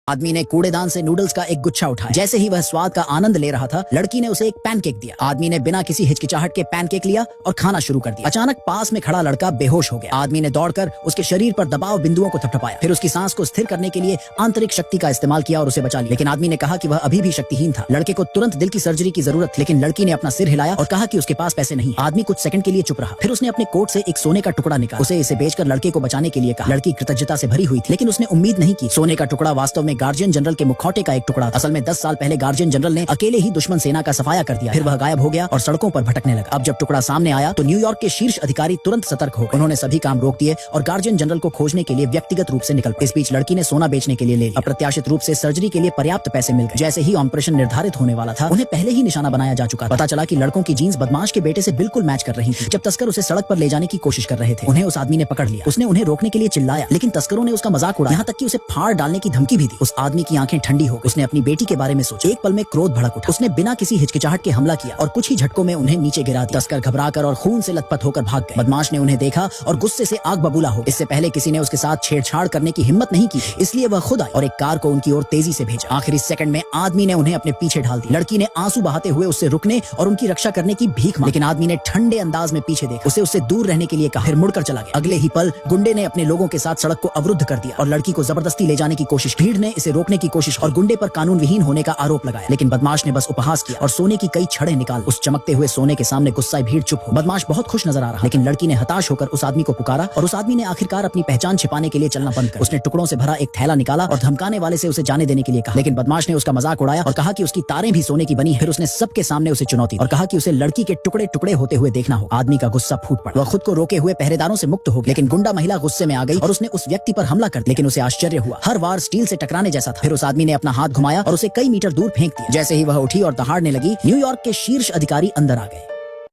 आदमी ने कूड़ेदान से नूडल्स का एक गुच्छा उठाया। जैसे ही वह स्वाद का आनंद ले रहा था, लड़की ने उसे एक पैनकेक दिया। आदमी ने बिना किसी हिचकिचाहट के पैनकेक लिया और खाना शुरू कर दिया। अचानक पास में खड़ा लड़का बेहोश हो गया। आदमी ने दौड़कर उसके शरीर पर दबाव बिंदुओं को थपथपाया, फिर उसकी सांस को स्थिर करने के लिए आंतरिक शक्ति का इस्तेमाल किया और उसे बचा लिया। लेकिन आदमी ने कहा कि वह अभी भी शक्तिहीन था। लड़के को तुरंत दिल की सर्जरी की जरूरत थी, लेकिन लड़की ने अपना सिर हिलाया और कहा कि उसके पास पैसे नहीं। आदमी कुछ सेकंड के लिए चुप रहा, फिर उसने अपने कोट से एक सोने का टुकड़ा निकाला। उसे इसे बेचकर लड़के को बचाने के लिए कहा। लड़की कृतज्ञता से भरी हुई थी, लेकिन उसने उम्मीद नहीं की। सोने का टुकड़ा वास्तव में गार्जियन जनरल के मुखौटे का एक टुकड़ा था। असल में 10 साल पहले गार्जियन जनरल ने अकेले ही दुश्मन सेना का सफाया कर दिया। फिर वह गायब हो गया और सड़कों पर भटकने लगा। अब जब टुकड़ा सामने आया तो न्यूयॉर्क के शीर्ष अधिकारी तुरंत सतर्क हो गए। उन्होंने सभी काम रोक दिए और गार्जियन जनरल को खोजने के लिए व्यक्तिगत रूप से निकल पड़े। इस बीच लड़की ने सोना बेचने के लिए ले लिया। अप्रत्याशित रूप से सर्जरी के लिए पर्याप्त पैसे मिल गए। जैसे ही ऑपरेशन निर्धारित होने वाला था, उन्हें पहले ही निशाना बनाया जा चुका। पता चला कि लड़कों की जीन्स बदमाश के बेटे से बिल्कुल मैच कर रही थी। जब तस्कर उसे सड़क पर ले जाने की कोशिश कर रहे थे, उन्हें उस आदमी ने पकड़ लिया। उसने उन्हें रोकने के लिए चिल्लाया, लेकिन तस्करों ने उसका मजाक उड़ाया, यहाँ तक कि उसे फाड़ डालने की धमकी भी दी। उस आदमी की आंखें ठंडी हो गई। उसने अपनी बेटी के बारे में सोचा। एक पल में क्रोध भड़क उठा। उसने बिना किसी हिचकिचाहट के हमला किया और कुछ ही झटकों में उन्हें नीचे गिरा दिया। तस्कर घबराकर और खून से लथपथ होकर भाग गए। बदमाश ने उन्हें देखा और गुस्से से आग बबूला हो गया। इससे पहले किसी ने उसके साथ छेड़छाड़ करने की हिम्मत नहीं की, इसलिए वह खुद आई और एक कार को उनकी ओर तेजी से भेजा। आखिरी सेकंड में आदमी ने उन्हें अपने पीछे ढाल दिया। लड़की ने आंसू बहाते हुए उससे रुकने और उनकी रक्षा करने की भीख मांगी, लेकिन आदमी ने ठंडे अंदाज में पीछे देखा। उसे उससे दूर रहने के लिए कहा, फिर मुड़कर चला गया। अगले ही पल गुंडे ने अपने लोगों के साथ सड़क को अवरुद्ध कर दिया और लड़की को जबरदस्ती ले जाने की कोशिश। भीड़ ने इसे रोकने की कोशिश और गुंडे पर कानून विहीन होने का आरोप लगाया, लेकिन बदमाश ने बस उपहास किया और सोने की कई छड़ें निकाल। उस चमकते हुए सोने के सामने गुस्साई भीड़ चुप हो। बदमाश बहुत खुश नजर आ रहा, लेकिन लड़की ने हताश होकर उस आदमी को पुकारा और उस आदमी ने आखिरकार अपनी पहचान छिपाने के लिए चलना बंद कर। उसने टुकड़ों से भरा एक थैला निकाला और धमकाने वाले से उसे जाने देने के लिए कहा, लेकिन बदमाश ने उसका मजाक उड़ाया और कहा कि उसकी तारें भी सोने की बनी है। फिर उसने सबके सामने उसे चुनौती दी और कहा कि उसे लड़की के टुकड़े टुकड़े होते हुए देखना हो। आदमी का गुस्सा फूट पड़ा। वह खुद को रोके हुए पहरेदारों से मुक्त हो गया, लेकिन गुंडा महिला गुस्से में आ गई और उसने उस व्यक्ति पर हमला कर दिया। लेकिन उसे आश्चर्य हुआ, हर वार स्टील से टकराने जैसा था। फिर उस आदमी ने अपना हाथ घुमाया और उसे कई मीटर दूर फेंक दिया। जैसे ही वह उठी और दहाड़ने लगी, न्यूयॉर्क के शीर्ष अधिकारी अंदर आ गए।